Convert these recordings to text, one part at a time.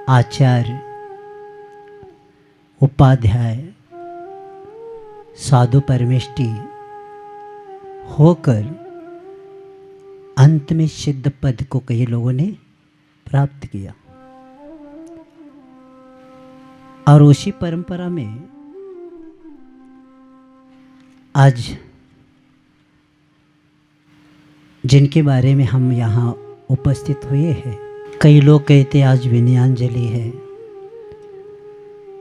आचार्य उपाध्याय साधु परमेष्टि होकर अंत में सिद्ध पद को कई लोगों ने प्राप्त किया। और उसी परंपरा में आज जिनके बारे में हम यहाँ उपस्थित हुए हैं, कई लोग कहते आज विनयांजलि है,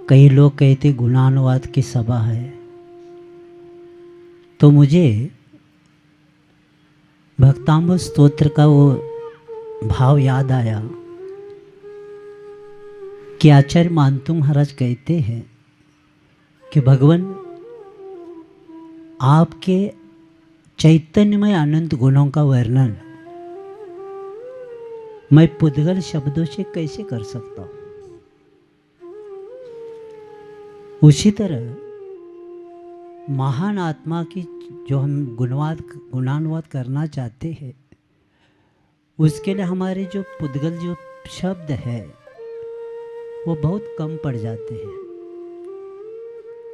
कई लोग कहते गुणानुवाद की सभा है। तो मुझे भक्तामृत स्तोत्र का वो भाव याद आया कि आचार्य मानतु महाराज कहते हैं कि भगवान आपके चैतन्यमय अनंत गुणों का वर्णन मैं पुद्गल शब्दों से कैसे कर सकता हूँ। उसी तरह महान आत्मा की जो हम गुणानुवाद करना चाहते हैं, उसके लिए हमारे जो पुद्गल जो शब्द है वो बहुत कम पड़ जाते हैं,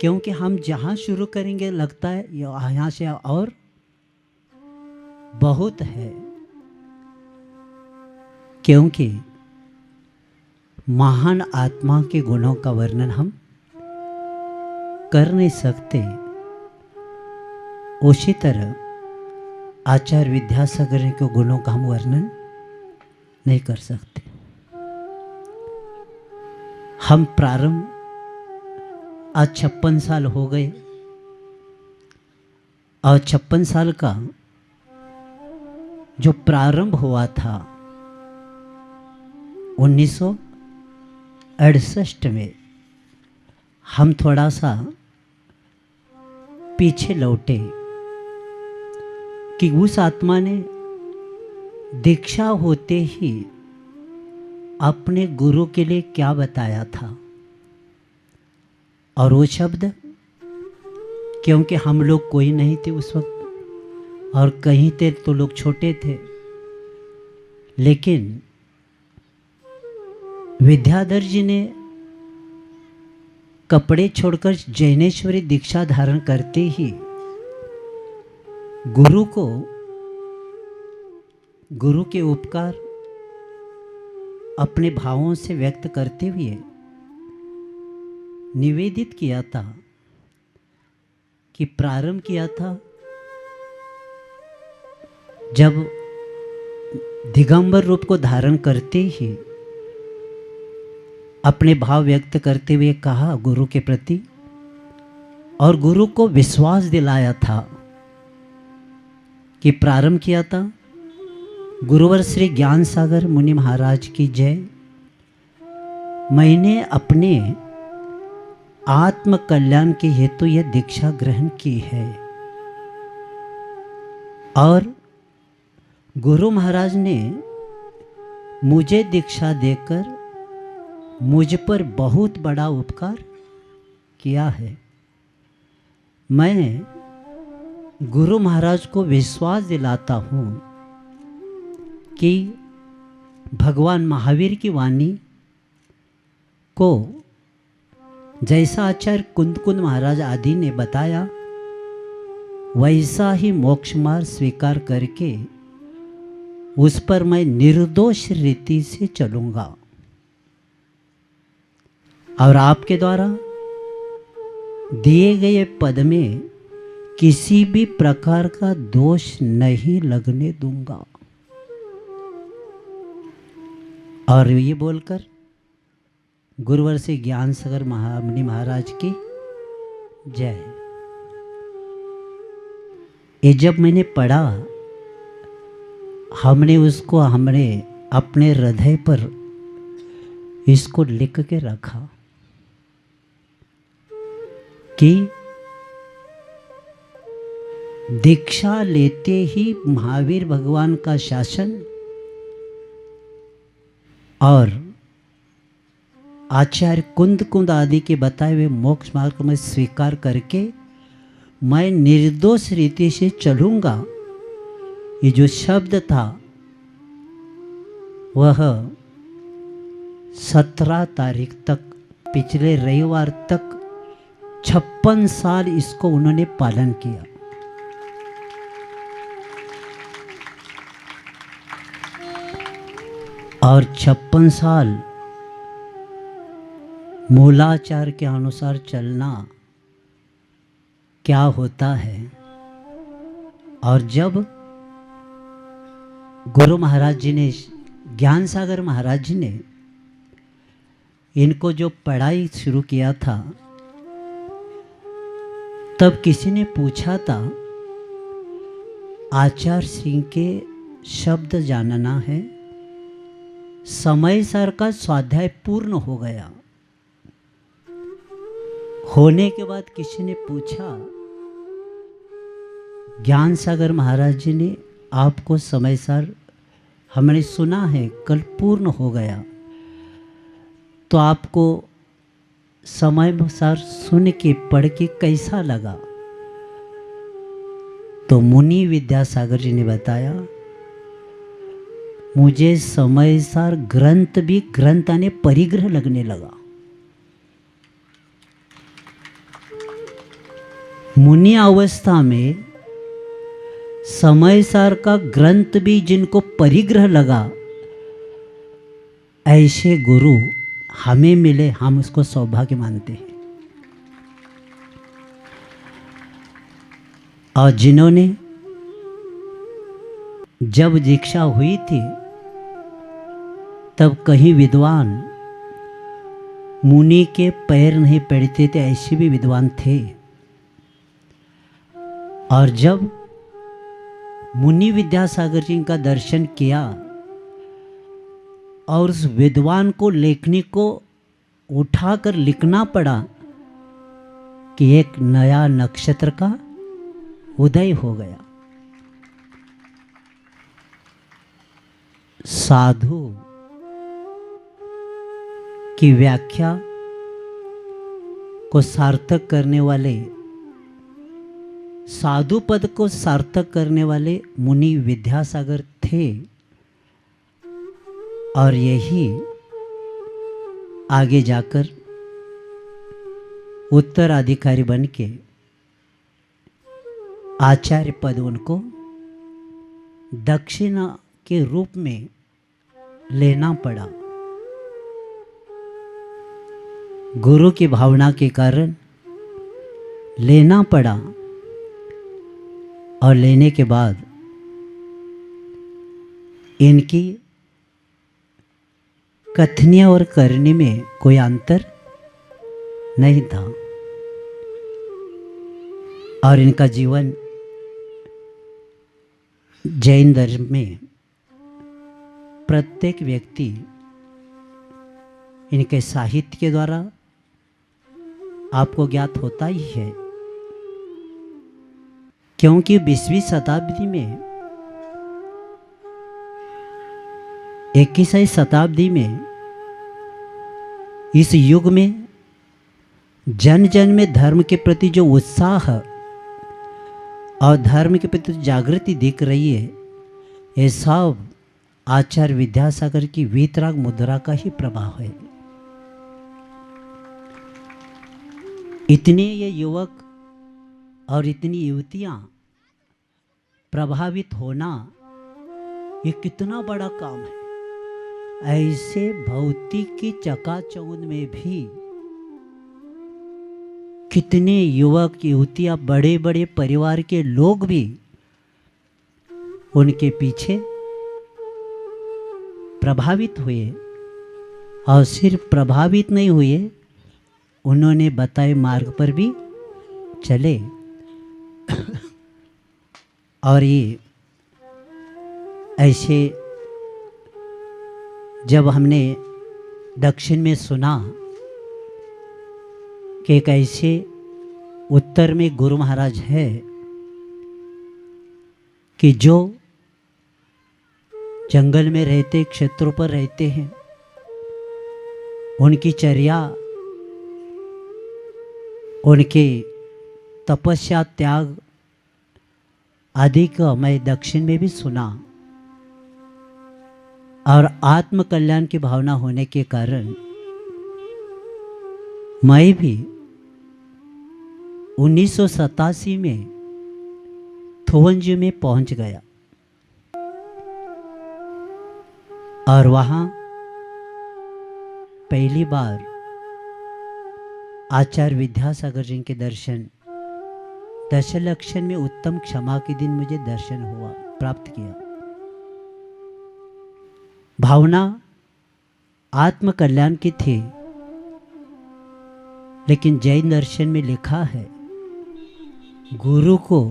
क्योंकि हम जहाँ शुरू करेंगे लगता है यहाँ से और बहुत है, क्योंकि महान आत्मा के गुणों का वर्णन हम कर नहीं सकते। उसी तरह आचार्य विद्यासागर के गुणों का हम वर्णन नहीं कर सकते। हम प्रारंभ आज 56 साल हो गए और 56 साल का जो प्रारंभ हुआ था 1968 में, हम थोड़ा सा पीछे लौटे कि उस आत्मा ने दीक्षा होते ही अपने गुरु के लिए क्या बताया था। और वो शब्द, क्योंकि हम लोग कोई नहीं थे उस वक्त और कहीं थे तो लोग छोटे थे, लेकिन विद्याधर जी ने कपड़े छोड़कर जैनेश्वरी दीक्षा धारण करते ही गुरु के उपकार अपने भावों से व्यक्त करते हुए निवेदित किया था कि प्रारंभ किया था जब दिगंबर रूप को धारण करते ही अपने भाव व्यक्त करते हुए कहा गुरु के प्रति, और गुरु को विश्वास दिलाया था कि प्रारंभ किया था गुरुवर श्री ज्ञान सागर मुनि महाराज की जय। मैंने अपने आत्म कल्याण के हेतु यह दीक्षा ग्रहण की है, और गुरु महाराज ने मुझे दीक्षा देकर मुझ पर बहुत बड़ा उपकार किया है। मैं गुरु महाराज को विश्वास दिलाता हूँ कि भगवान महावीर की वाणी को जैसा आचार्य कुंद महाराज आदि ने बताया, वैसा ही मोक्ष मार्ग स्वीकार करके उस पर मैं निर्दोष रीति से चलूँगा, और आपके द्वारा दिए गए पद में किसी भी प्रकार का दोष नहीं लगने दूंगा। और ये बोलकर गुरुवर से ज्ञान सागर मुनि महाराज की जय। ये जब मैंने पढ़ा, हमने अपने हृदय पर इसको लिख के रखा कि दीक्षा लेते ही महावीर भगवान का शासन और आचार्य कुंद आदि के बताए हुए मोक्ष मार्ग को मैं स्वीकार करके मैं निर्दोष रीति से चलूँगा। ये जो शब्द था वह 17 तारीख तक, पिछले रविवार तक 56 साल इसको उन्होंने पालन किया। और 56 साल मूलाचार के अनुसार चलना क्या होता है। और जब गुरु महाराज जी ने, ज्ञान सागर महाराज जी ने इनको जो पढ़ाई शुरू किया था, तब किसी ने पूछा था, आचार्य सिंह के शब्द जानना है, समय सर का स्वाध्याय पूर्ण हो गया। होने के बाद किसी ने पूछा, ज्ञान सागर महाराज जी ने आपको समय सर, हमने सुना है कल पूर्ण हो गया, तो आपको समय अनुसार सुन के पढ़ के कैसा लगा? तो मुनि विद्यासागर जी ने बताया, मुझे समय सार ग्रंथ भी ग्रंथ आने परिग्रह लगने लगा। मुनि अवस्था में समय सार का ग्रंथ भी जिनको परिग्रह लगा, ऐसे गुरु हमें मिले, हम उसको सौभाग्य मानते हैं। और जिन्होंने जब दीक्षा हुई थी, तब कहीं विद्वान मुनि के पैर नहीं पड़ते थे, ऐसे भी विद्वान थे। और जब मुनि विद्यासागर जी का दर्शन किया और उस विद्वान को, लेखनी को उठाकर लिखना पड़ा कि एक नया नक्षत्र का उदय हो गया। साधु की व्याख्या को सार्थक करने वाले, साधु पद को सार्थक करने वाले मुनि विद्यासागर थे। और यही आगे जाकर उत्तराधिकारी बन के आचार्य पद उनको दक्षिणा के रूप में लेना पड़ा। गुरु की भावना के कारण लेना पड़ा। और लेने के बाद इनकी कथनी और करनी में कोई अंतर नहीं था। और इनका जीवन जैन धर्म में प्रत्येक व्यक्ति इनके साहित्य के द्वारा आपको ज्ञात होता ही है, क्योंकि 20वीं शताब्दी में, 21वीं शताब्दी में, इस युग में जन जन में धर्म के प्रति जो उत्साह और धर्म के प्रति जागृति दिख रही है, ये सब आचार्य विद्यासागर की वीतराग मुद्रा का ही प्रभाव है। इतने ये युवक और इतनी युवतियां प्रभावित होना, ये कितना बड़ा काम है। ऐसे भौतिक की चकाचौंध में भी कितने युवक युवतियां, बड़े बड़े परिवार के लोग भी उनके पीछे प्रभावित हुए। और सिर्फ प्रभावित नहीं हुए, उन्होंने बताए मार्ग पर भी चले। और ये ऐसे जब हमने दक्षिण में सुना कि एक ऐसे उत्तर में गुरु महाराज है कि जो जंगल में रहते, क्षेत्रों पर रहते हैं, उनकी चर्या, उनके तपस्या, त्याग आदि का मैं दक्षिण में भी सुना। और आत्म कल्याण की भावना होने के कारण मैं भी 1987 में थोवंजू में पहुंच गया और वहाँ पहली बार आचार्य विद्यासागर जी के दर्शन दशलक्षण में उत्तम क्षमा के दिन मुझे दर्शन हुआ, प्राप्त किया। भावना आत्म कल्याण की थी, लेकिन जैन दर्शन में लिखा है गुरु को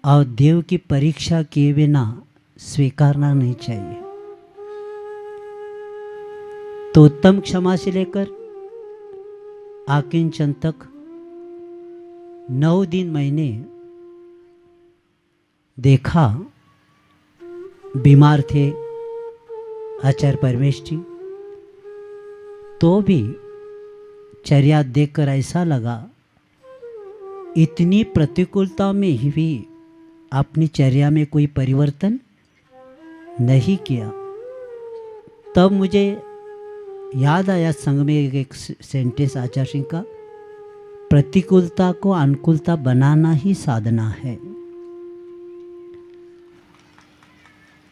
और देव की परीक्षा किए बिना स्वीकारना नहीं चाहिए। तो उत्तम क्षमा से लेकर आकिंचन तक 9 दिन मैंने देखा। बीमार थे आचार्य परमेश जी, तो भी चर्या देखकर ऐसा लगा इतनी प्रतिकूलता में ही भी अपनी चर्या में कोई परिवर्तन नहीं किया। तब मुझे याद आया संग में एक सेंटेंस आचार्य सिंह का, प्रतिकूलता को अनुकूलता बनाना ही साधना है।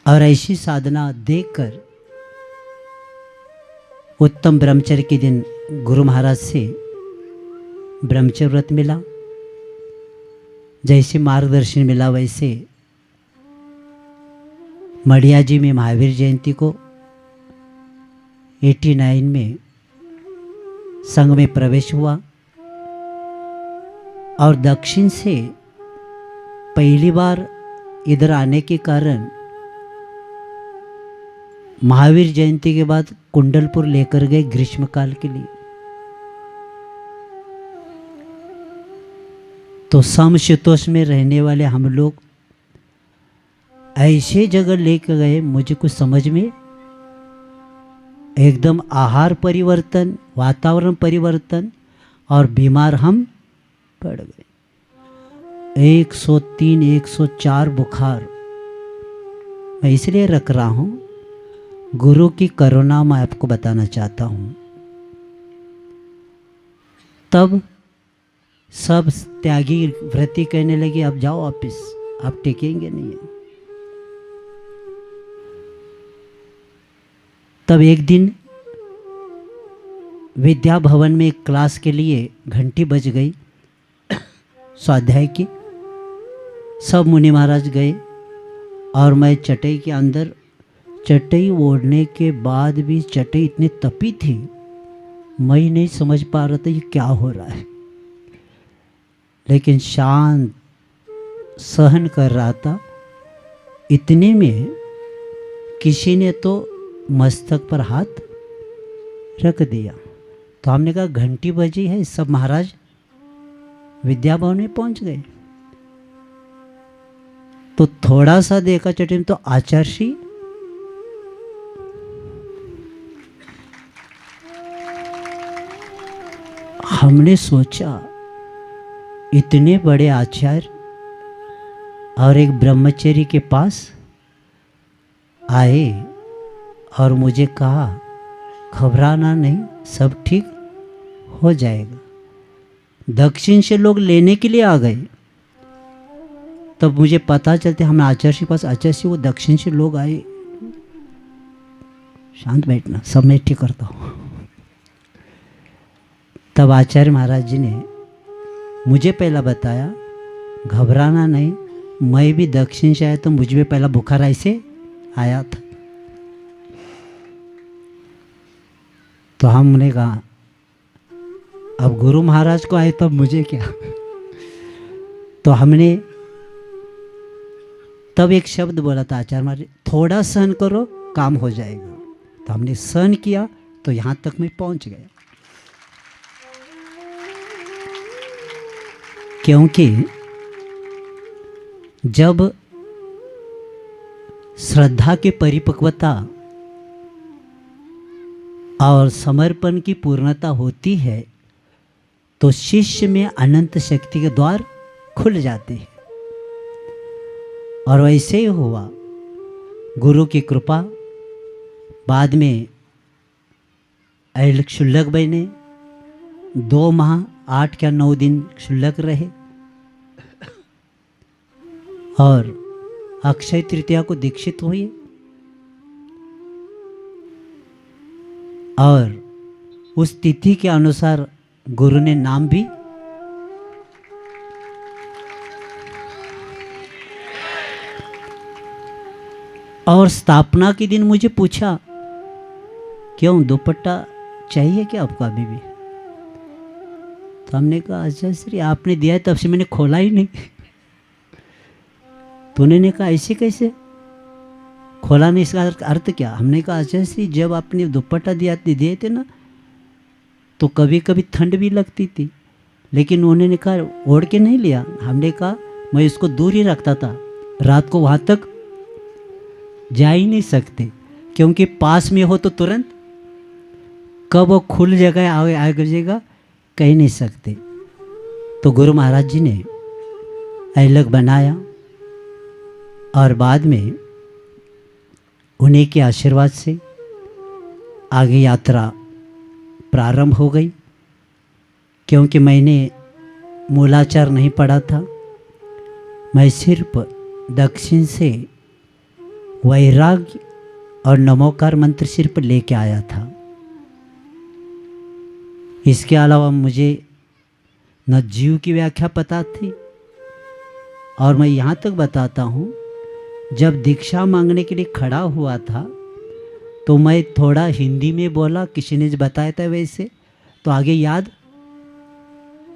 और ऐसी साधना देखकर उत्तम ब्रह्मचर्य के दिन गुरु महाराज से ब्रह्मचर्य व्रत मिला। जैसे मार्गदर्शन मिला वैसे मढ़िया जी में महावीर जयंती को 89 में संघ में प्रवेश हुआ और दक्षिण से पहली बार इधर आने के कारण महावीर जयंती के बाद कुंडलपुर लेकर गए ग्रीष्मकाल के लिए। तो समशीतोष्ण में रहने वाले हम लोग ऐसे जगह लेकर गए, मुझे कुछ समझ में एकदम आहार परिवर्तन, वातावरण परिवर्तन और बीमार हम पड़ गए। 103 104 बुखार। मैं इसलिए रख रहा हूँ, गुरु की करुणा मैं आपको बताना चाहता हूँ। तब सब त्यागी व्रती कहने लगे अब जाओ ऑफिस, आप टिकेंगे नहीं है। तब एक दिन विद्या भवन में एक क्लास के लिए घंटी बज गई स्वाध्याय की। सब मुनि महाराज गए और मैं चटई के अंदर, चटई ओढ़ने के बाद भी चटई इतनी तपी थी, मैं नहीं समझ पा रहा था ये क्या हो रहा है, लेकिन शांत सहन कर रहा था। इतने में किसी ने तो मस्तक पर हाथ रख दिया। तो हमने कहा घंटी बजी है, सब महाराज विद्या भवन में पहुंच गए। तो थोड़ा सा देखा चटे में तो आचार्य हमने सोचा इतने बड़े आचार्य और एक ब्रह्मचर्य के पास आए और मुझे कहा घबराना नहीं, सब ठीक हो जाएगा। दक्षिण से लोग लेने के लिए आ गए। तब मुझे पता चलते हम आचार्य के पास, आचार्य वो दक्षिण से लोग आए। शांत बैठना, सब मैं ठीक करता हूँ। तब आचार्य महाराज जी ने मुझे पहला बताया घबराना नहीं, मैं भी दक्षिण से आया तो मुझ में पहला बुखार ऐसे आया था। तो हमने कहा अब गुरु महाराज को आए तब मुझे क्या। तो हमने तब एक शब्द बोला था आचार्य महाराज, थोड़ा सहन करो काम हो जाएगा। तो हमने सहन किया तो यहाँ तक मैं पहुँच गया। क्योंकि जब श्रद्धा की परिपक्वता और समर्पण की पूर्णता होती है तो शिष्य में अनंत शक्ति के द्वार खुल जाते हैं। और वैसे ही हुआ, गुरु की कृपा बाद में अहिल क्षुल्लक बने, 2 माह 8 या 9 दिन क्षुल्लक रहे और अक्षय तृतीया को दीक्षित हुए और उस तिथि के अनुसार गुरु ने नाम भी और स्थापना के दिन मुझे पूछा, क्यों दुपट्टा चाहिए क्या आपको अभी भी? तो हमने कहा अच्छा श्री आपने दिया है तब से मैंने खोला ही नहीं। तो उन्होंने कहा ऐसे कैसे खोला नहीं, इसका अर्थ क्या? हमने कहा अच्छा श्री जब आपने दुपट्टा दिए थे ना तो कभी कभी ठंड भी लगती थी, लेकिन उन्होंने कहा ओढ़ के नहीं लिया। हमने कहा मैं इसको दूर ही रखता था, रात को वहाँ तक जा ही नहीं सकते, क्योंकि पास में हो तो तुरंत कब वो खुल जगह आ जाएगा कह नहीं सकते। तो गुरु महाराज जी ने ऐलक बनाया और बाद में उन्हीं के आशीर्वाद से आगे यात्रा प्रारंभ हो गई। क्योंकि मैंने मूलाचार नहीं पढ़ा था, मैं सिर्फ दक्षिण से वैराग्य और नमोकार मंत्र सिर्फ लेके आया था। इसके अलावा मुझे न जीव की व्याख्या पता थी। और मैं यहाँ तक बताता हूँ, जब दीक्षा मांगने के लिए खड़ा हुआ था तो मैं थोड़ा हिंदी में बोला, किसी ने बताया था वैसे, तो आगे याद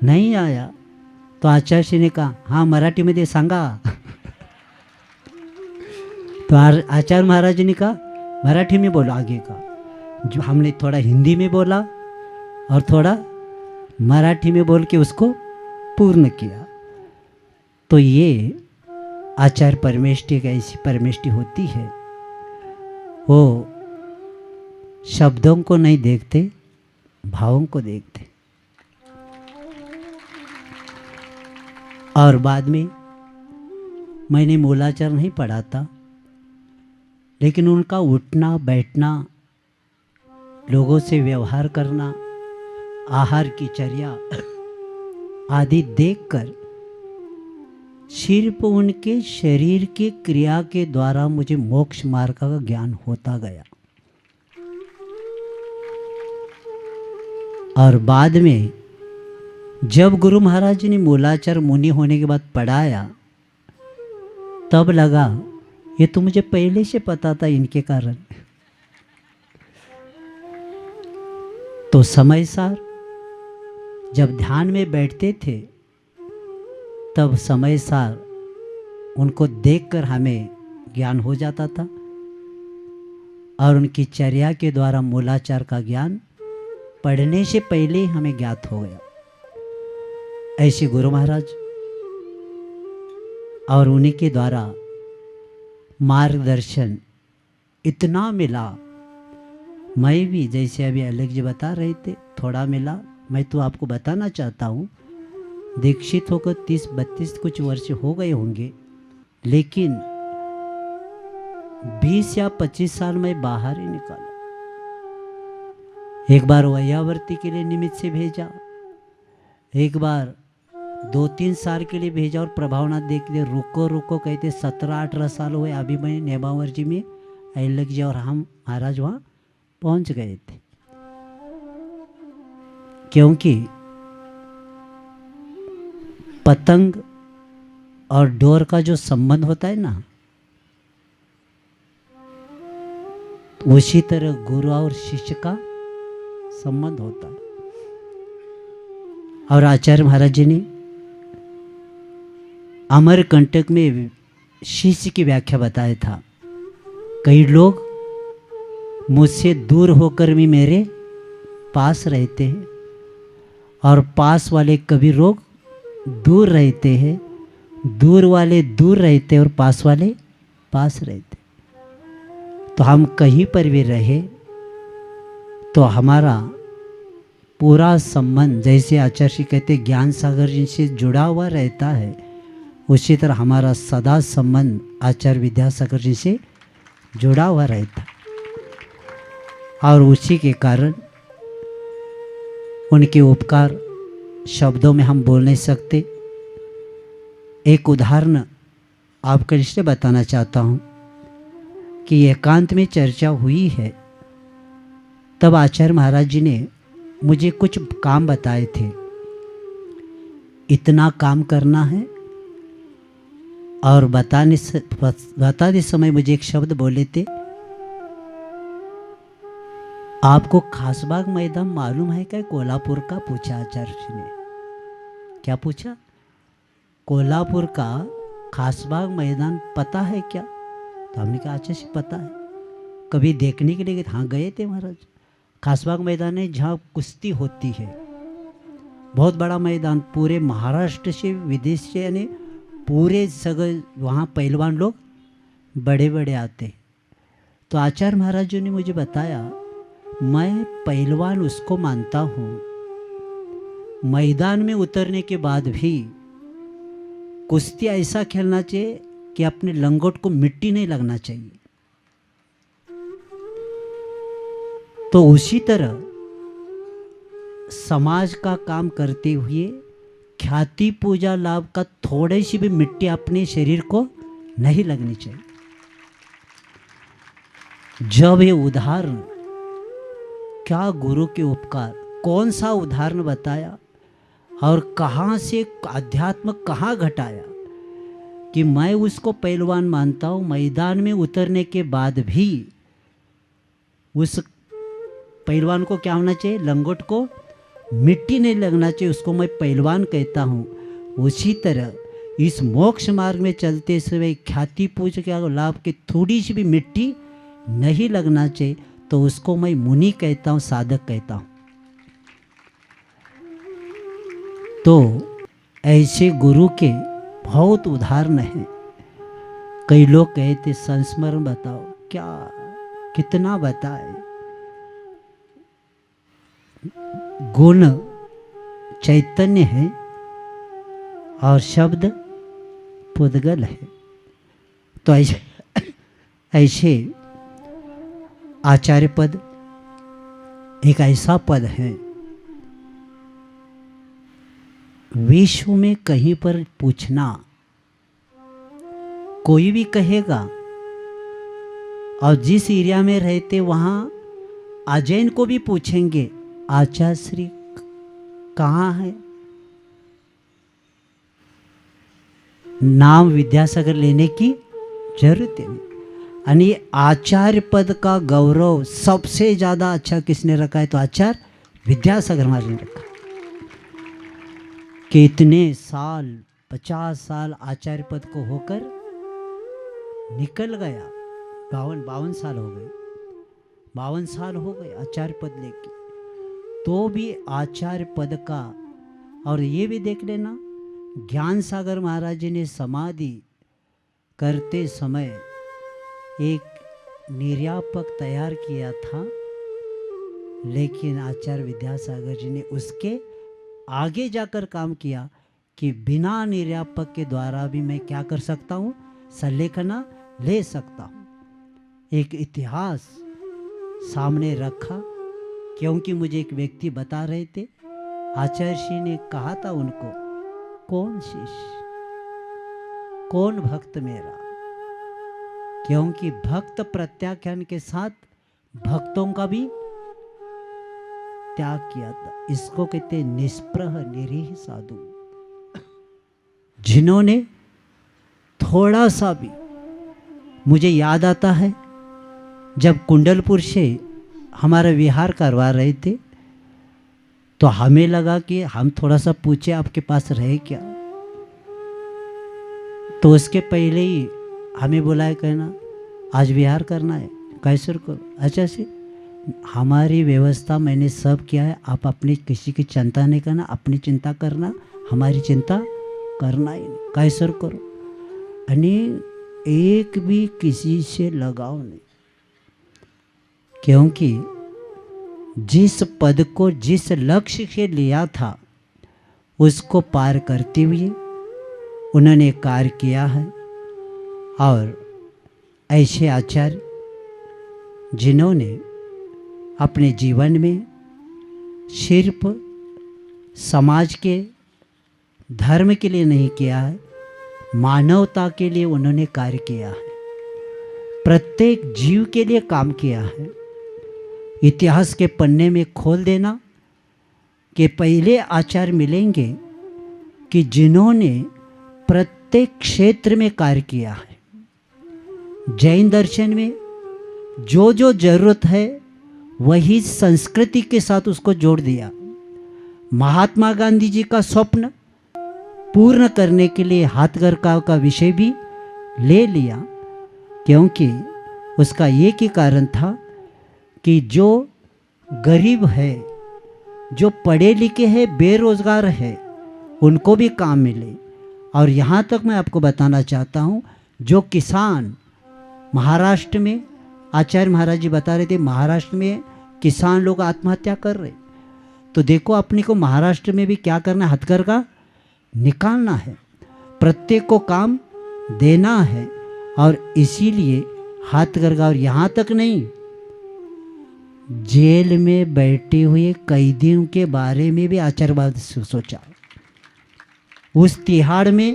नहीं आया। तो आचार्य जी ने कहा हाँ मराठी में दे सांगा। तो आचार्य महाराज जी ने कहा मराठी में बोलो आगे का। जो हमने थोड़ा हिंदी में बोला और थोड़ा मराठी में बोल के उसको पूर्ण किया। तो ये आचार्य परमेष्टि एक ऐसी परमेष्टि होती है, वो शब्दों को नहीं देखते, भावों को देखते। और बाद में मैंने मूलाचार नहीं पढ़ा था, लेकिन उनका उठना बैठना, लोगों से व्यवहार करना, आहार की चर्या आदि देखकर सिर्फ उनके शरीर की क्रिया के द्वारा मुझे मोक्ष मार्ग का ज्ञान होता गया। और बाद में जब गुरु महाराज जी ने मूलाचार मुनि होने के बाद पढ़ाया, तब लगा ये तो मुझे पहले से पता था इनके कारण। तो समय सार जब ध्यान में बैठते थे तब समय सार उनको देखकर हमें ज्ञान हो जाता था और उनकी चर्या के द्वारा मूलाचार का ज्ञान पढ़ने से पहले ही हमें ज्ञात हो गया। ऐसे गुरु महाराज और उन्हीं के द्वारा मार्गदर्शन इतना मिला। मैं भी जैसे अभी अलग जी बता रहे थे थोड़ा मिला। मैं तो आपको बताना चाहता हूँ, दीक्षित होकर 30-32 कुछ वर्ष हो गए होंगे, लेकिन 20 या 25 साल में बाहर ही निकाला। एक बार वैयावर्ती के लिए निमित्त से भेजा, एक बार 2-3 साल के लिए भेजा और प्रभावनाथ देख लिए रुको रुको कहते 17-18 साल हुए। अभी मैं नेमावर जी में ऐलक जी और हम महाराज वहाँ पहुँच गए थे। क्योंकि पतंग और डोर का जो संबंध होता है ना, उसी तरह गुरु और शिष्य का संबंध होता है। और आचार्य महाराज जी ने अमरकंटक में शिष्य की व्याख्या बताया था। कई लोग मुझसे दूर होकर भी मेरे पास रहते हैं और पास वाले कभी लोग दूर रहते हैं, दूर वाले दूर रहते और पास वाले पास रहते। तो हम कहीं पर भी रहे तो हमारा पूरा संबंध, जैसे आचार्य जी कहते ज्ञान सागर जिनसे जुड़ा हुआ रहता है, उसी तरह हमारा सदा संबंध आचार्य विद्यासागर जी से जुड़ा हुआ रहता। और उसी के कारण उनके उपकार शब्दों में हम बोल नहीं सकते। एक उदाहरण आपको इसलिए बताना चाहता हूँ कि एकांत में चर्चा हुई है, तब आचार्य महाराज जी ने मुझे कुछ काम बताए थे। इतना काम करना है, और बताते समय मुझे एक शब्द बोले थे, आपको खासबाग मैदान मालूम है क्या? कोल्हापुर का पूछा आचार्य जी ने। क्या पूछा? कोल्हापुर का खासबाग मैदान पता है क्या? तो हमने कहा आचार्य जी पता है। कभी देखने के लिए गए? हाँ गए थे महाराज। खासबाग मैदान है जहाँ कुश्ती होती है, बहुत बड़ा मैदान, पूरे महाराष्ट्र से विदेश से यानी पूरे जगह वहाँ पहलवान लोग बड़े बड़े आते। तो आचार्य महाराज जी ने मुझे बताया, मैं पहलवान उसको मानता हूँ मैदान में उतरने के बाद भी कुश्ती ऐसा खेलना चाहिए कि अपने लंगोट को मिट्टी नहीं लगना चाहिए। तो उसी तरह समाज का काम करते हुए ख्याति पूजा लाभ का थोड़ी सी भी मिट्टी अपने शरीर को नहीं लगनी चाहिए। जब ये उदाहरण, क्या गुरु के उपकार, कौन सा उदाहरण बताया और कहाँ से अध्यात्म कहाँ घटाया कि मैं उसको पहलवान मानता हूँ। मैदान में उतरने के बाद भी उस पहलवान को क्या होना चाहिए? लंगोट को मिट्टी नहीं लगना चाहिए, उसको मैं पहलवान कहता हूँ। उसी तरह इस मोक्ष मार्ग में चलते समय ख्याति पूजा के लाभ की थोड़ी सी भी मिट्टी नहीं लगना चाहिए, तो उसको मैं मुनि कहता हूँ, साधक कहता हूँ। तो ऐसे गुरु के बहुत उदाहरण हैं। कई लोग कहते संस्मरण बताओ, क्या कितना बताए। गुण चैतन्य है और शब्द पुद्गल है। तो ऐसे आचार्य पद एक ऐसा पद है, विश्व में कहीं पर पूछना, कोई भी कहेगा, और जिस एरिया में रहते वहां अजैन को भी पूछेंगे आचार्य श्री कहाँ है, नाम विद्यासागर लेने की जरूरत है। यानी आचार्य पद का गौरव सबसे ज्यादा अच्छा किसने रखा है? तो आचार्य विद्यासागर महाराज ने रखा। कितने साल, 50 साल आचार्य पद को होकर निकल गया, 52 साल हो गए, 52 साल हो गए आचार्य पद लेके, तो भी आचार्य पद का। और ये भी देख लेना, ज्ञान सागर महाराज जी ने समाधि करते समय एक निर्यापक तैयार किया था, लेकिन आचार्य विद्यासागर जी ने उसके आगे जाकर काम किया कि बिना निर्यापक के द्वारा भी मैं क्या कर सकता हूँ? संलेखना ले सकता हूँ। एक इतिहास सामने रखा, क्योंकि मुझे एक व्यक्ति बता रहे थे, आचार्य श्री ने कहा था उनको, कौन शिष्य, कौन भक्त मेरा? क्योंकि भक्त प्रत्याख्यान के साथ भक्तों का भी त्याग किया था। इसको कहते निष्प्रह निरीह साधु, जिन्होंने थोड़ा सा भी, मुझे याद आता है जब कुंडलपुर से हमारा विहार करवा रहे थे, तो हमें लगा कि हम थोड़ा सा पूछे आपके पास रहे क्या, तो उसके पहले ही हमें बुलाए, कहना आज विहार करना है, कैसे करो। अच्छा से हमारी व्यवस्था मैंने सब किया है, आप अपनी किसी की चिंता नहीं करना, अपनी चिंता करना, हमारी चिंता करना ही नहीं, कैसे करो। यानी एक भी किसी से लगाव नहीं, क्योंकि जिस पद को जिस लक्ष्य से लिया था उसको पार करते हुए उन्होंने कार्य किया है। और ऐसे आचार्य जिन्होंने अपने जीवन में सिर्फ समाज के धर्म के लिए नहीं किया है, मानवता के लिए उन्होंने कार्य किया है, प्रत्येक जीव के लिए काम किया है। इतिहास के पन्ने में खोल देना कि पहले आचार्य मिलेंगे कि जिन्होंने प्रत्येक क्षेत्र में कार्य किया है। जैन दर्शन में जो जो जरूरत है वही संस्कृति के साथ उसको जोड़ दिया। महात्मा गांधी जी का स्वप्न पूर्ण करने के लिए हाथकरघा का विषय भी ले लिया, क्योंकि उसका एक ही कारण था कि जो गरीब है, जो पढ़े लिखे हैं, बेरोजगार है, उनको भी काम मिले। और यहाँ तक मैं आपको बताना चाहता हूँ, जो किसान महाराष्ट्र में, आचार्य महाराज जी बता रहे थे, महाराष्ट्र में किसान लोग आत्महत्या कर रहे, तो देखो अपने को महाराष्ट्र में भी क्या करना है, हथकरघा निकालना है, प्रत्येक को काम देना है। और इसीलिए हथकरघा, और यहाँ तक नहीं, जेल में बैठे हुए कैदियों के बारे में भी आचार्यवाद सोचा। उस तिहाड़ में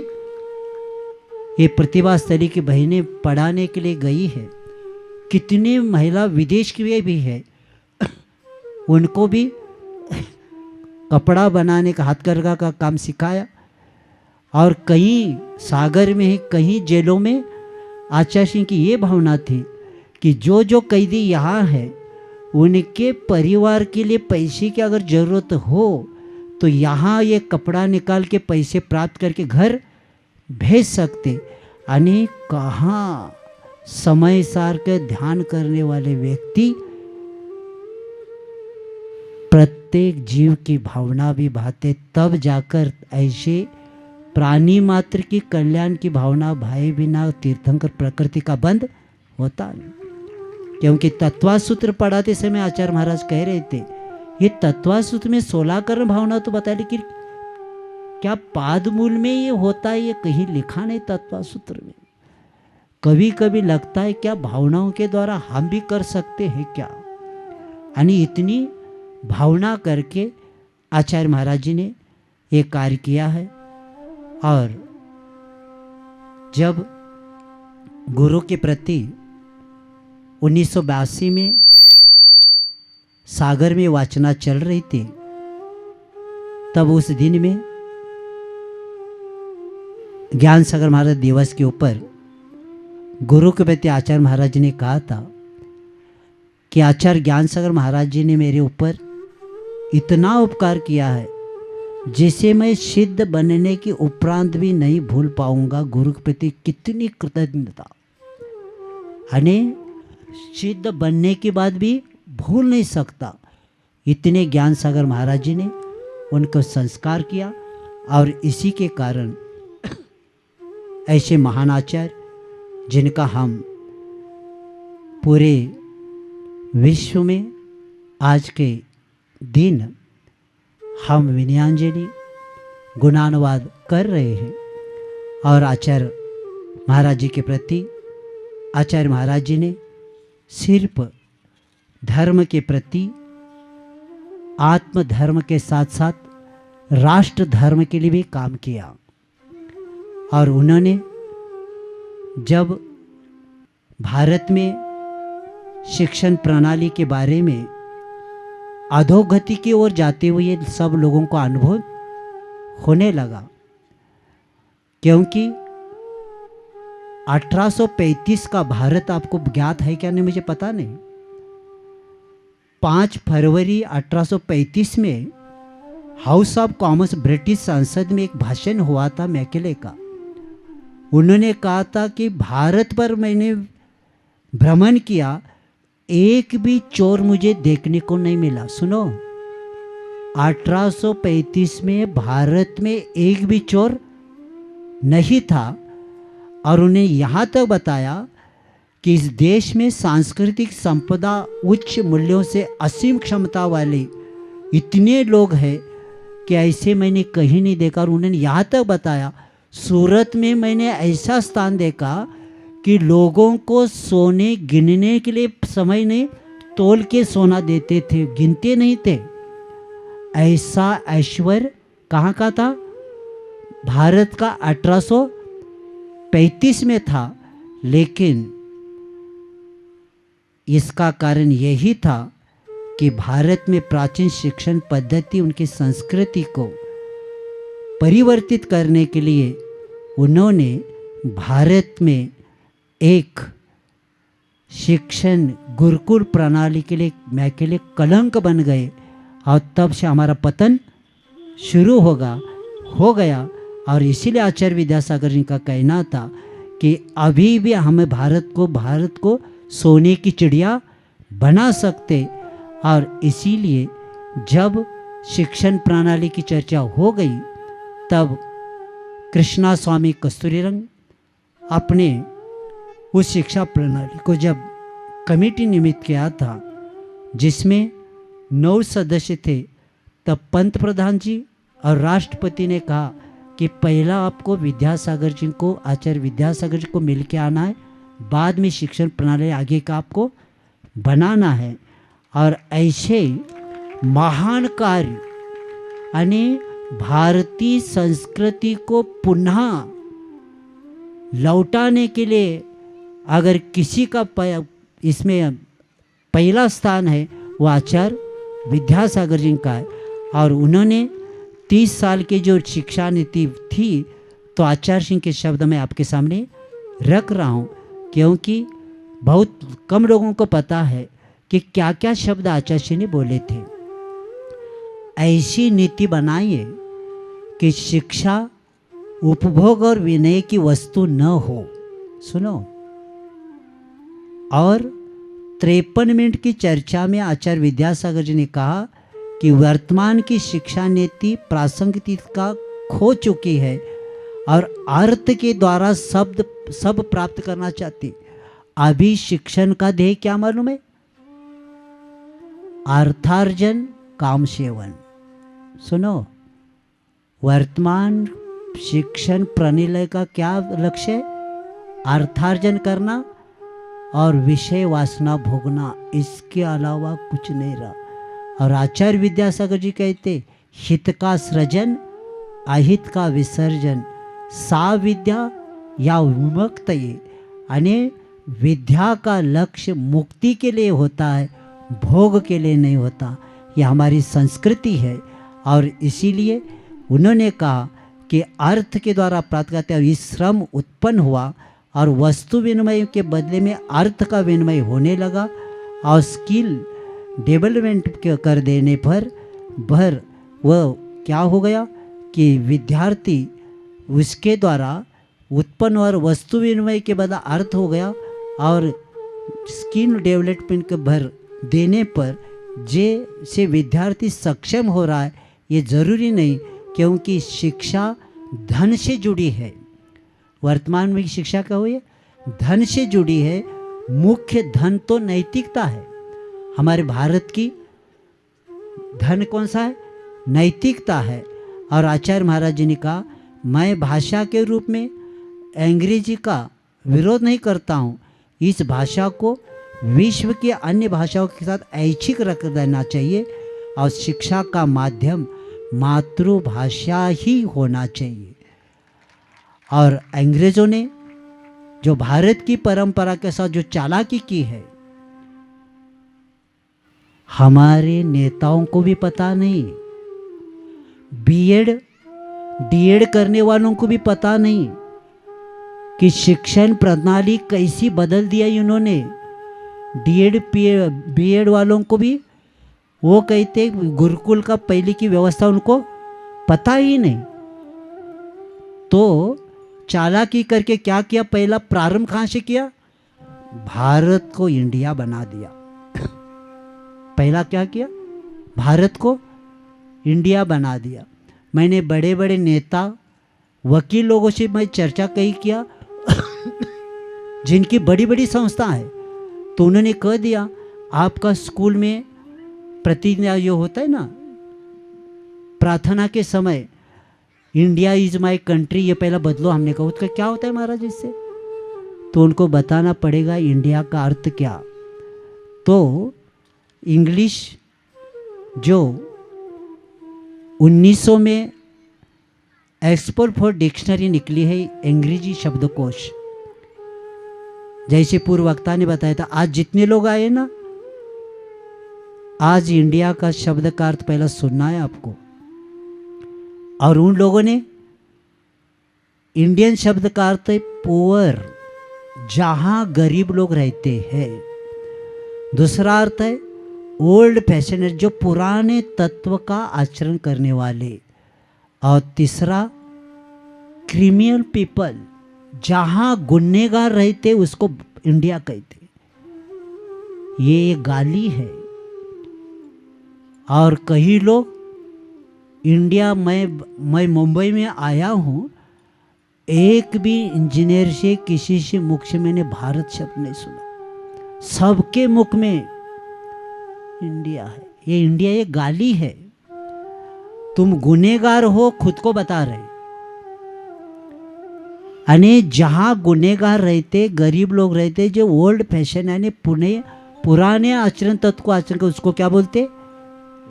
ये प्रतिभा स्थली की बहनें पढ़ाने के लिए गई है, कितनी महिला विदेश की भी है, उनको भी कपड़ा बनाने का, हथकरघा का काम सिखाया। और कहीं सागर में ही, कहीं जेलों में आचार्य सिंह की ये भावना थी कि जो जो कैदी यहाँ है उनके परिवार के लिए पैसे की अगर ज़रूरत हो तो यहाँ ये कपड़ा निकाल के पैसे प्राप्त करके घर भेज सकते। यानी कहाँ समय सार के ध्यान करने वाले व्यक्ति प्रत्येक जीव की भावना भी भाते, तब जाकर ऐसे प्राणी मात्र की कल्याण की भावना भाई बिना तीर्थंकर प्रकृति का बंद होता नहीं। क्योंकि तत्वासूत्र पढ़ाते समय आचार्य महाराज कह रहे थे, ये तत्वासूत्र में 16 कर्ण भावना तो बताया, लेकिन क्या पाद मूल में ये होता है, ये कहीं लिखा नहीं तत्वासूत्र में। कभी कभी लगता है क्या भावनाओं के द्वारा हम भी कर सकते हैं क्या। यानी इतनी भावना करके आचार्य महाराज जी ने ये कार्य किया है। और जब गुरु के प्रति 1982 में सागर में वाचना चल रही थी, तब उस दिन में ज्ञान सागर महाराज दिवस के ऊपर गुरु के प्रति आचार्य महाराज जी ने कहा था कि आचार्य ज्ञान सागर महाराज जी ने मेरे ऊपर इतना उपकार किया है जिसे मैं सिद्ध बनने के उपरांत भी नहीं भूल पाऊंगा। गुरु के प्रति कितनी कृतज्ञता, यानी सिद्ध बनने के बाद भी भूल नहीं सकता। इतने ज्ञान सागर महाराज जी ने उनको संस्कार किया। और इसी के कारण ऐसे महान आचार्य जिनका हम पूरे विश्व में आज के दिन हम विनयांजलि गुणानुवाद कर रहे हैं। और आचार्य महाराज जी के प्रति आचार्य महाराज जी ने सिर्फ धर्म के प्रति, आत्म धर्म के साथ साथ राष्ट्र धर्म के लिए भी काम किया। और उन्होंने जब भारत में शिक्षण प्रणाली के बारे में अधोगति की ओर जाते हुए सब लोगों को अनुभव होने लगा, क्योंकि 1835 का भारत आपको ज्ञात है क्या नहीं मुझे पता नहीं। 5 फरवरी 1835 में हाउस ऑफ कॉमन्स ब्रिटिश संसद में एक भाषण हुआ था मैकेले का। उन्होंने कहा था कि भारत पर मैंने भ्रमण किया, एक भी चोर मुझे देखने को नहीं मिला। सुनो, 1835 में भारत में एक भी चोर नहीं था। और उन्हें यहाँ तक बताया कि इस देश में सांस्कृतिक संपदा उच्च मूल्यों से असीम क्षमता वाले इतने लोग हैं कि ऐसे मैंने कहीं नहीं देखा। और उन्होंने यहाँ तक बताया, सूरत में मैंने ऐसा स्थान देखा कि लोगों को सोने गिनने के लिए समय नहीं, तोल के सोना देते थे, गिनते नहीं थे। ऐसा ऐश्वर्य कहाँ का था? भारत का 1835 में था। लेकिन इसका कारण यही था कि भारत में प्राचीन शिक्षण पद्धति, उनकी संस्कृति को परिवर्तित करने के लिए उन्होंने भारत में एक शिक्षण गुरुकुल प्रणाली के लिए कलंक बन गए, और तब से हमारा पतन शुरू हो गया। और इसीलिए आचार्य विद्यासागर जी का कहना था कि अभी भी हमें भारत को सोने की चिड़िया बना सकते। और इसीलिए जब शिक्षण प्रणाली की चर्चा हो गई, तब कृष्णा स्वामी कस्तूरीरंग अपने उस शिक्षा प्रणाली को जब कमेटी निमित्त किया था, जिसमें 9 सदस्य थे, तब पंत प्रधान जी और राष्ट्रपति ने कहा कि पहला आपको आचार्य विद्यासागर जी को मिल के आना है, बाद में शिक्षण प्रणाली आगे का आपको बनाना है। और ऐसे महान कार्य यानी भारतीय संस्कृति को पुनः लौटाने के लिए अगर किसी का इसमें पहला स्थान है, वो आचार्य विद्यासागर जी का है। और उन्होंने 30 साल की जो शिक्षा नीति थी, तो आचार्य सिंह के शब्द मैं आपके सामने रख रहा हूँ, क्योंकि बहुत कम लोगों को पता है कि क्या क्या शब्द आचार्य सिंह ने बोले थे। ऐसी नीति बनाइए कि शिक्षा उपभोग और विनय की वस्तु न हो। सुनो, और 53 मिनट की चर्चा में आचार्य विद्यासागर जी ने कहा कि वर्तमान की शिक्षा नीति प्रासंगिकता खो चुकी है और अर्थ के द्वारा सब प्राप्त करना चाहती। अभी शिक्षण का ध्येय क्या मालूम है? अर्थार्जन, काम सेवन। सुनो, वर्तमान शिक्षण प्रणाली का क्या लक्ष्य है? अर्थार्जन करना और विषय वासना भोगना, इसके अलावा कुछ नहीं रहा। और आचार्य विद्यासागर जी कहते, हित का सृजन, अहित का विसर्जन, सा विद्या या विमुक्त। यानी विद्या का लक्ष्य मुक्ति के लिए होता है, भोग के लिए नहीं होता। यह हमारी संस्कृति है। और इसीलिए उन्होंने कहा कि अर्थ के द्वारा प्राप्त करते हैं, और इस श्रम उत्पन्न हुआ और वस्तु विनिमय के बदले में अर्थ का विनिमय होने लगा। और स्किल डेवलपमेंट कर देने पर वह क्या हो गया कि विद्यार्थी उसके द्वारा उत्पन्न और वस्तु विनिमय के बदला अर्थ हो गया। और स्किल डेवलपमेंट के भर देने पर जैसे विद्यार्थी सक्षम हो रहा है, ये ज़रूरी नहीं, क्योंकि शिक्षा धन से जुड़ी है। वर्तमान में शिक्षा क्या हुई है? धन से जुड़ी है। मुख्य धन तो नैतिकता है। हमारे भारत की धन कौन सा है? नैतिकता है। और आचार्य महाराज जी ने कहा, मैं भाषा के रूप में अंग्रेजी का विरोध नहीं करता हूँ, इस भाषा को विश्व की अन्य भाषाओं के साथ ऐच्छिक रख देना चाहिए, और शिक्षा का माध्यम मातृभाषा ही होना चाहिए। और अंग्रेज़ों ने जो भारत की परंपरा के साथ जो चालाकी की है, हमारे नेताओं को भी पता नहीं, बीएड डीएड करने वालों को भी पता नहीं कि शिक्षण प्रणाली कैसी बदल दिया इन्होंने। डीएड बीएड वालों को भी वो कहते गुरुकुल का पहले की व्यवस्था उनको पता ही नहीं। तो चालाकी करके क्या किया? पहला प्रारंभ कहाँ से किया? भारत को इंडिया बना दिया। पहला क्या किया? भारत को इंडिया बना दिया। मैंने बड़े बड़े नेता वकील लोगों से मैं चर्चा कही किया जिनकी बड़ी बड़ी संस्था है, तो उन्होंने कह दिया आपका स्कूल में प्रतिज्ञा जो होता है ना, प्रार्थना के समय, इंडिया इज माई कंट्री, ये पहला बदलो। हमने कहा उसका क्या होता है महाराज इससे? तो उनको बताना पड़ेगा इंडिया का अर्थ क्या। तो इंग्लिश जो 1900 में एक्सपोर्ट फॉर डिक्शनरी निकली है, अंग्रेजी शब्दकोश, जैसे पूर्व वक्ता ने बताया था। आज जितने लोग आए ना, आज इंडिया का शब्द का अर्थ पहला सुनना है आपको, और उन लोगों ने इंडियन शब्द का अर्थ है पुअर, जहां गरीब लोग रहते हैं। दूसरा अर्थ है ओल्ड फैशनर, जो पुराने तत्व का आचरण करने वाले। और तीसरा क्रिमिनल पीपल, जहां गुनहगार रहते उसको इंडिया कहते। ये एक गाली है। और कई लोग इंडिया, मैं मुंबई में आया हूँ, एक भी इंजीनियर से किसी से मुख से मैंने भारत शब्द नहीं सुना। सबके मुख में इंडिया है। ये इंडिया एक गाली है। तुम गुनहगार हो, खुद को बता रहे। यानी जहां गुनहगार रहते, गरीब लोग रहते, जो ओल्ड फैशन यानी पुराने आचरण तत्व को आचरण कर, उसको क्या बोलते?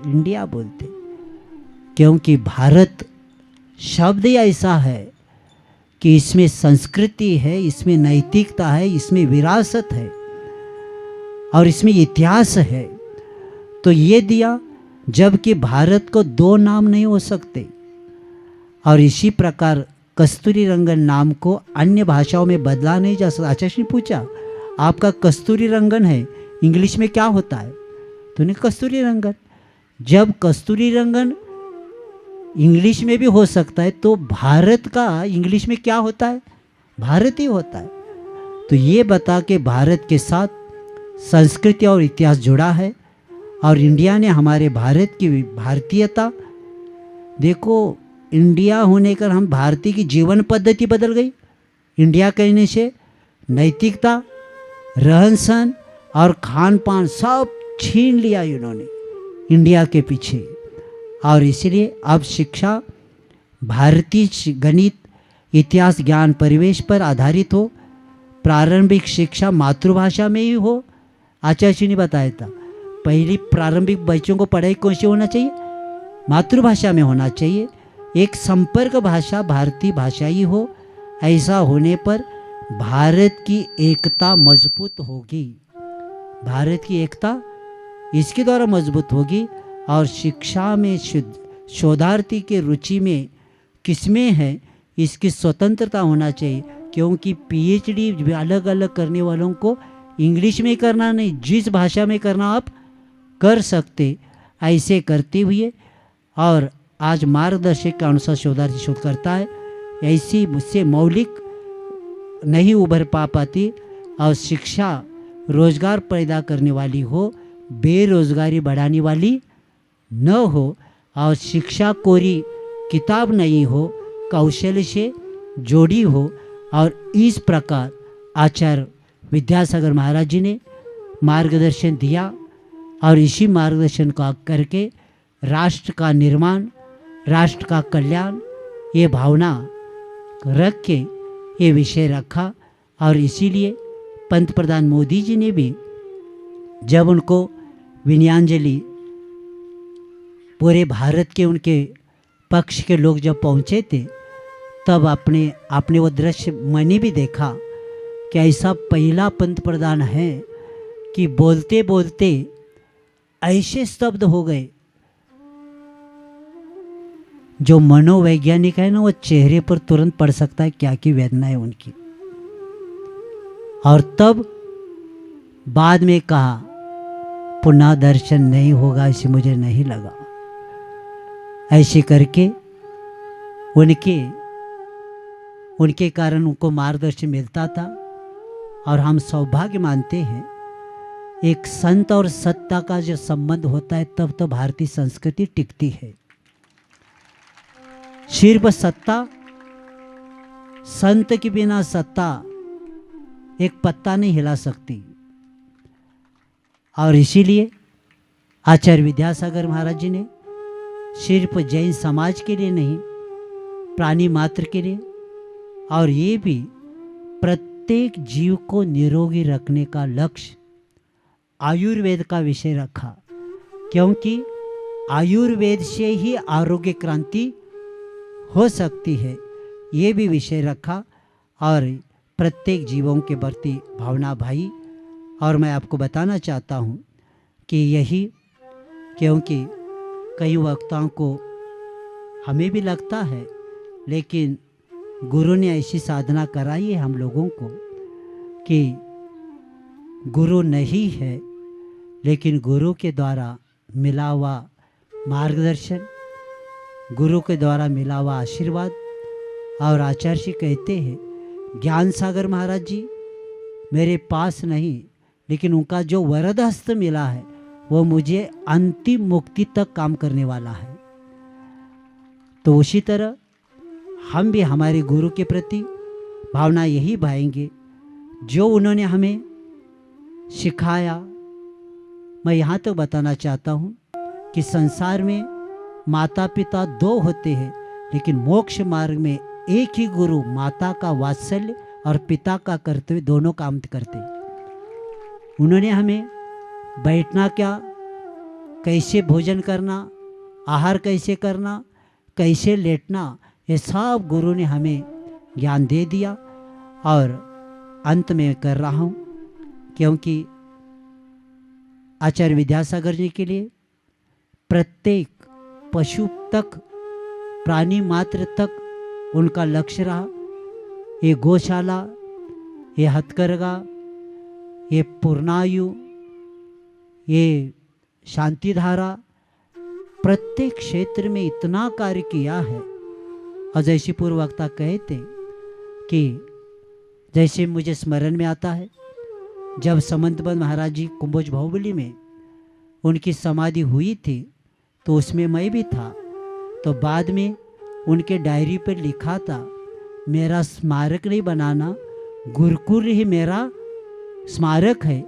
इंडिया बोलते। क्योंकि भारत शब्द ही ऐसा है कि इसमें संस्कृति है, इसमें नैतिकता है, इसमें विरासत है और इसमें इतिहास है। तो ये दिया, जबकि भारत को दो नाम नहीं हो सकते। और इसी प्रकार कस्तूरी रंगन नाम को अन्य भाषाओं में बदला नहीं जा सकता। आचार्य ने पूछा, आपका कस्तूरी रंगन है, इंग्लिश में क्या होता है? तो ने कस्तूरी रंगन। जब कस्तूरी रंगन इंग्लिश में भी हो सकता है, तो भारत का इंग्लिश में क्या होता है? भारत ही होता है। तो ये बता के भारत के साथ संस्कृति और इतिहास जुड़ा है। और इंडिया ने हमारे भारत की भारतीयता, देखो इंडिया होने कर हम भारतीय की जीवन पद्धति बदल गई। इंडिया कहने से नैतिकता, रहन सहन और खान पान सब छीन लिया इन्होंने इंडिया के पीछे। और इसलिए अब शिक्षा भारतीय गणित, इतिहास, ज्ञान, परिवेश पर आधारित हो। प्रारंभिक शिक्षा मातृभाषा में ही हो। आचार्य जी ने बताया था, पहली प्रारंभिक बच्चों को पढ़ाई कौन सी होना चाहिए? मातृभाषा में होना चाहिए। एक संपर्क भाषा भारतीय भाषा ही हो। ऐसा होने पर भारत की एकता मजबूत होगी। भारत की एकता इसके द्वारा मजबूत होगी। और शिक्षा में शोधार्थी के रुचि में किसमें है, इसकी स्वतंत्रता होना चाहिए। क्योंकि पीएचडी अलग अलग करने वालों को इंग्लिश में करना नहीं, जिस भाषा में करना आप कर सकते। ऐसे करते हुए और आज मार्गदर्शक के अनुसार शोधार्थी शोध करता है, ऐसी मुझसे मौलिक नहीं उभर पाती। और शिक्षा रोजगार पैदा करने वाली हो, बेरोजगारी बढ़ाने वाली न हो। और शिक्षा कोरी किताब नहीं हो, कौशल से जोड़ी हो। और इस प्रकार आचार्य विद्यासागर महाराज जी ने मार्गदर्शन दिया। और इसी मार्गदर्शन का करके राष्ट्र का निर्माण, राष्ट्र का कल्याण, ये भावना रख के ये विषय रखा। और इसीलिए पंत प्रधान मोदी जी ने भी जब उनको विनयांजलि, पूरे भारत के उनके पक्ष के लोग जब पहुँचे थे, तब आपने वो दृश्य मैंने भी देखा कि ऐसा पहला पंत प्रधान है कि बोलते बोलते ऐसे स्तब्ध हो गए। जो मनोवैज्ञानिक है ना, वो चेहरे पर तुरंत पड़ सकता है क्या की वेदना है उनकी। और तब बाद में कहा, पुनः दर्शन नहीं होगा ऐसे मुझे नहीं लगा। ऐसे करके उनके कारण उनको मार्गदर्शन मिलता था। और हम सौभाग्य मानते हैं, एक संत और सत्ता का जो संबंध होता है, तब तो भारतीय संस्कृति टिकती है। सिर्फ सत्ता, संत के बिना सत्ता एक पत्ता नहीं हिला सकती। और इसीलिए आचार्य विद्यासागर महाराज जी ने सिर्फ जैन समाज के लिए नहीं, प्राणी मात्र के लिए, और ये भी प्रत्येक जीव को निरोगी रखने का लक्ष्य आयुर्वेद का विषय रखा। क्योंकि आयुर्वेद से ही आरोग्य क्रांति हो सकती है, ये भी विषय रखा। और प्रत्येक जीवों के प्रति भावना भाई। और मैं आपको बताना चाहता हूँ कि यही, क्योंकि कई वक्ताओं को हमें भी लगता है, लेकिन गुरु ने ऐसी साधना कराई है हम लोगों को कि गुरु नहीं है, लेकिन गुरु के द्वारा मिला हुआ मार्गदर्शन, गुरु के द्वारा मिला हुआ आशीर्वाद। और आचार्य जी कहते हैं, ज्ञान सागर महाराज जी मेरे पास नहीं, लेकिन उनका जो वरद हस्त मिला है वो मुझे अंतिम मुक्ति तक काम करने वाला है। तो उसी तरह हम भी हमारे गुरु के प्रति भावना यही भाएंगे जो उन्होंने हमें सिखाया। मैं यहाँ तक बताना चाहता हूँ कि संसार में माता पिता दो होते हैं, लेकिन मोक्ष मार्ग में एक ही गुरु माता का वात्सल्य और पिता का कर्तव्य दोनों काम करते हैं। उन्होंने हमें बैठना क्या, कैसे भोजन करना, आहार कैसे करना, कैसे लेटना, ये सब गुरु ने हमें ज्ञान दे दिया। और अंत में कर रहा हूँ, क्योंकि आचार्य विद्यासागर जी के लिए प्रत्येक पशु तक, प्राणी मात्र तक उनका लक्ष्य रहा। ये गौशाला, ये हथकरघा, ये पूर्णायु, ये शांतिधारा, प्रत्येक क्षेत्र में इतना कार्य किया है। और जैसे पूर्व वक्ता कहते कि जैसे मुझे स्मरण में आता है, जब समंतबंद महाराज जी कुंभोज बाहुबली में उनकी समाधि हुई थी, तो उसमें मैं भी था। तो बाद में उनके डायरी पर लिखा था, मेरा स्मारक नहीं बनाना, गुरुकुल ही मेरा स्मारक है।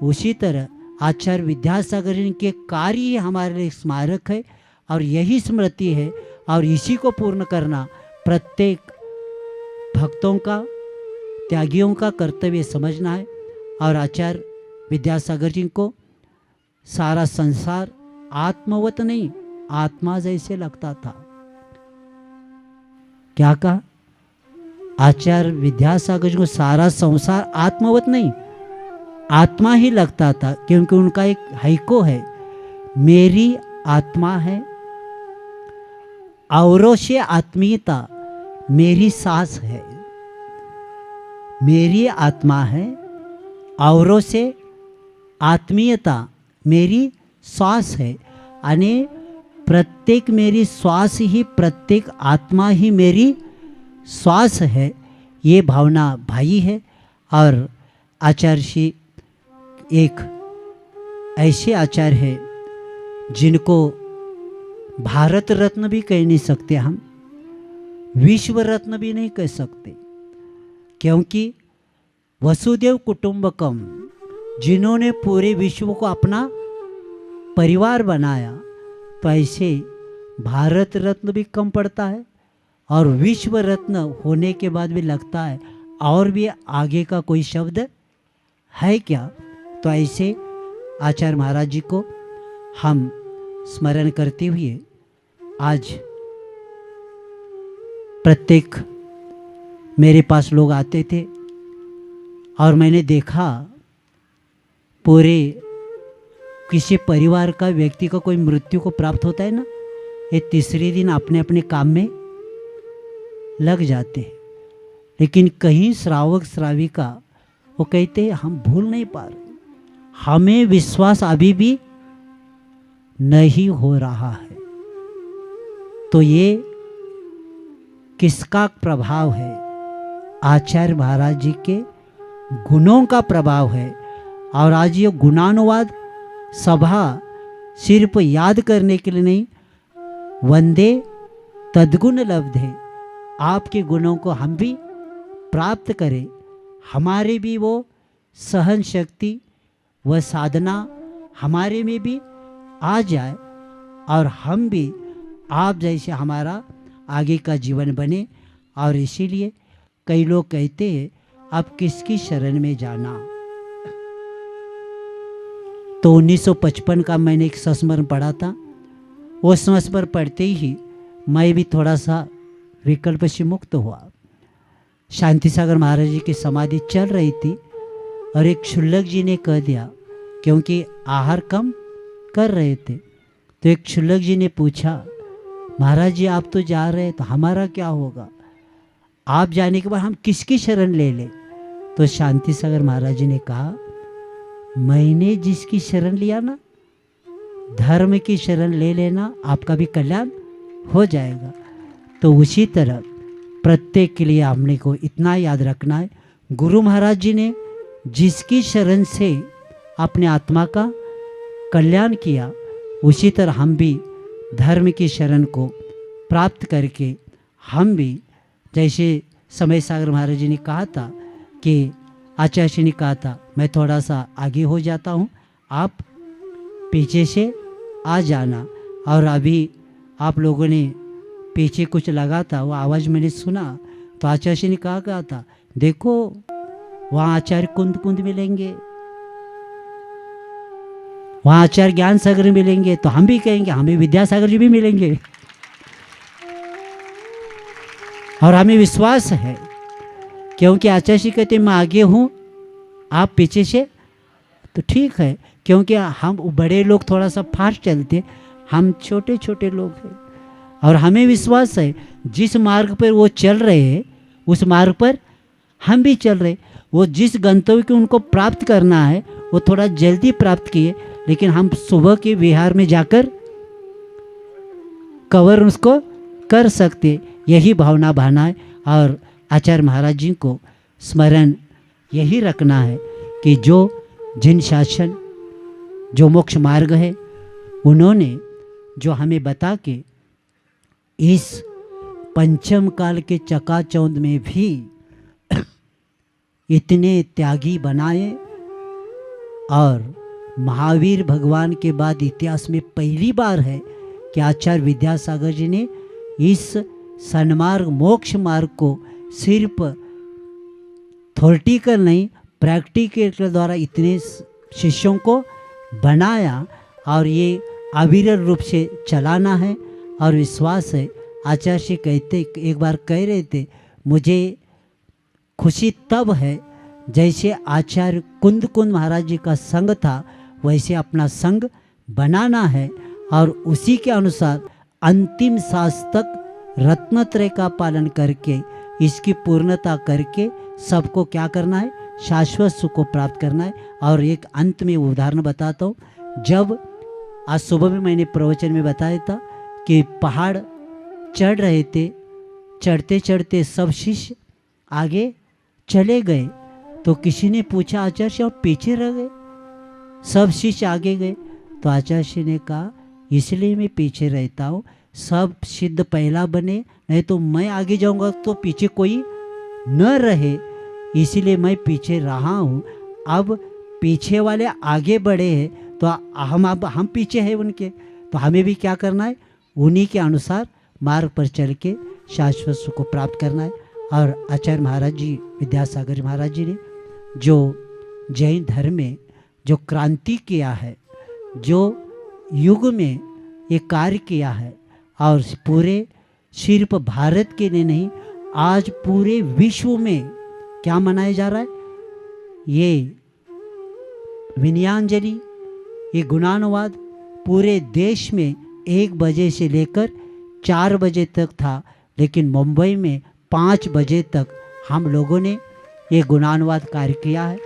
उसी तरह आचार्य विद्यासागर जी के कार्य ही हमारे लिए स्मारक है, और यही स्मृति है। और इसी को पूर्ण करना प्रत्येक भक्तों का, त्यागियों का कर्तव्य समझना है। और आचार्य विद्यासागर जी को सारा संसार आत्मवत नहीं, आत्मा जैसे लगता था। क्या कहा? आचार्य विद्यासागर जी को सारा संसार आत्मवत नहीं, आत्मा ही लगता था, क्योंकि उनका एक हाइको है, मेरी आत्मा है, औरों से आत्मीयता मेरी सांस है। मेरी आत्मा है, औरों से आत्मीयता मेरी श्वास है। यानी प्रत्येक मेरी श्वास ही, प्रत्येक आत्मा ही मेरी श्वास है। ये भावना भाई है। और आचार्य जी एक ऐसे आचार्य है जिनको भारत रत्न भी कह नहीं सकते, हम विश्व रत्न भी नहीं कह सकते, क्योंकि वसुदेव कुटुंबकम, जिन्होंने पूरे विश्व को अपना परिवार बनाया, तो ऐसे भारत रत्न भी कम पड़ता है। और विश्व रत्न होने के बाद भी लगता है और भी आगे का कोई शब्द है क्या। तो ऐसे आचार्य महाराज जी को हम स्मरण करते हुए आज प्रत्येक, मेरे पास लोग आते थे और मैंने देखा पूरे किसी परिवार का, व्यक्ति का कोई मृत्यु को प्राप्त होता है ना, ये तीसरे दिन अपने अपने काम में लग जाते हैं। लेकिन कहीं श्रावक श्राविका वो कहते हैं हम भूल नहीं पा रहे, हमें विश्वास अभी भी नहीं हो रहा है। तो ये किसका प्रभाव है? आचार्य महाराज जी के गुणों का प्रभाव है। और आज ये गुणानुवाद सभा सिर्फ याद करने के लिए नहीं, वंदे तद्गुण लब्धे, आपके गुणों को हम भी प्राप्त करें, हमारे भी वो सहन शक्ति व साधना हमारे में भी आ जाए, और हम भी आप जैसे हमारा आगे का जीवन बने। और इसीलिए कई लोग कहते हैं अब किसकी शरण में जाना। तो 1955 का मैंने एक संस्मरण पढ़ा था। वो संस्मरण पढ़ते ही मैं भी थोड़ा सा विकल्प से मुक्त हुआ। शांति सागर महाराज जी की समाधि चल रही थी और एक क्षुल्लक जी ने कह दिया, क्योंकि आहार कम कर रहे थे, तो एक क्षुल्लक जी ने पूछा, महाराज जी आप तो जा रहे हैं तो हमारा क्या होगा, आप जाने के बाद हम किसकी शरण ले लें? तो शांति सागर महाराज जी ने कहा, मैंने जिसकी शरण लिया ना, धर्म की शरण ले लेना, आपका भी कल्याण हो जाएगा। तो उसी तरह प्रत्येक के लिए हमने को इतना याद रखना है, गुरु महाराज जी ने जिसकी शरण से अपने आत्मा का कल्याण किया, उसी तरह हम भी धर्म की शरण को प्राप्त करके हम भी, जैसे समय सागर महाराज जी ने कहा था कि आचार्य जी ने कहा था, मैं थोड़ा सा आगे हो जाता हूँ, आप पीछे से आ जाना। और अभी आप लोगों ने पीछे कुछ लगा था, वो आवाज़ मैंने सुना, तो आचार्य जी ने कहा था, देखो वहाँ आचार्य कुंद कुंद मिलेंगे, वहाँ आचार्य ज्ञान सागर मिलेंगे, तो हम भी कहेंगे हमें विद्यासागर जी भी मिलेंगे। और हमें विश्वास है, क्योंकि आचार्य जी कहते मैं आगे हूँ, आप पीछे से, तो ठीक है, क्योंकि हम बड़े लोग थोड़ा सा फास्ट चलते, हम छोटे छोटे लोग हैं। और हमें विश्वास है जिस मार्ग पर वो चल रहे हैं उस मार्ग पर हम भी चल रहे। वो जिस गंतव्य को उनको प्राप्त करना है वो थोड़ा जल्दी प्राप्त किए, लेकिन हम सुबह के विहार में जाकर कवर उसको कर सकते। यही भावना भाना है। और आचार्य महाराज जी को स्मरण यही रखना है कि जो जिन शासन, जो मोक्ष मार्ग है, उन्होंने जो हमें बता के इस पंचम काल के चकाचौंध में भी इतने त्यागी बनाए। और महावीर भगवान के बाद इतिहास में पहली बार है कि आचार्य विद्यासागर जी ने इस सन्मार्ग मोक्ष मार्ग को सिर्फ थ्योरेटिकल नहीं, प्रैक्टिकल द्वारा इतने शिष्यों को बनाया और ये अविरल रूप से चलाना है। और विश्वास है, आचार्य जी कहते, एक बार कह रहे थे, मुझे खुशी तब है जैसे आचार्य कुंद कुंद महाराज जी का संग था, वैसे अपना संग बनाना है और उसी के अनुसार अंतिम सांस तक रत्नत्रय का पालन करके, इसकी पूर्णता करके सबको क्या करना है, शाश्वत सुख को प्राप्त करना है। और एक अंत में उदाहरण बताता हूँ। जब आज सुबह में मैंने प्रवचन में बताया था कि पहाड़ चढ़ रहे थे, चढ़ते चढ़ते सब शिष्य आगे चले गए, तो किसी ने पूछा, आचार्य जी आप पीछे रह गए? सब शिष्य आगे गए। तो आचार्य जी ने कहा, इसलिए मैं पीछे रहता हूँ, सब सिद्ध पहला बने, नहीं तो मैं आगे जाऊंगा तो पीछे कोई न रहे, इसीलिए मैं पीछे रहा हूँ। अब पीछे वाले आगे बढ़े हैं तो हम पीछे हैं उनके, तो हमें भी क्या करना है, उन्हीं के अनुसार मार्ग पर चल के शाश्वत सुख को प्राप्त करना है। और आचार्य महाराज जी, विद्यासागर महाराज जी ने जो जैन धर्म में जो क्रांति किया है, जो युग में ये कार्य किया है, और पूरे सिर्फ भारत के लिए नहीं, आज पूरे विश्व में क्या मनाया जा रहा है, ये विनयांजलि, ये गुणानुवाद पूरे देश में 1 बजे से लेकर 4 बजे तक था, लेकिन मुंबई में 5 बजे तक हम लोगों ने ये गुणानुवाद कार्य किया है।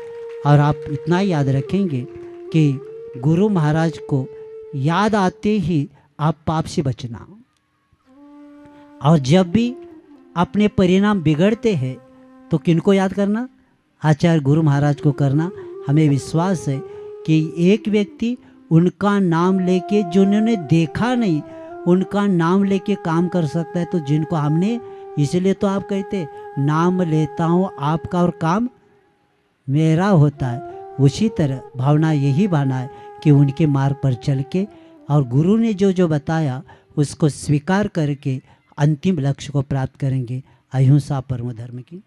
और आप इतना याद रखेंगे कि गुरु महाराज को याद आते ही आप पाप से बचना, और जब भी अपने परिणाम बिगड़ते हैं तो किनको याद करना, आचार्य गुरु महाराज को करना। हमें विश्वास है कि एक व्यक्ति उनका नाम लेके, जिन्होंने देखा नहीं, उनका नाम लेके काम कर सकता है, तो जिनको हमने, इसलिए तो आप कहते नाम लेता हूँ आपका और काम मेरा होता है। उसी तरह भावना यही भावना है कि उनके मार्ग पर चल के और गुरु ने जो जो बताया उसको स्वीकार करके अंतिम लक्ष्य को प्राप्त करेंगे। अहिंसा परम धर्म की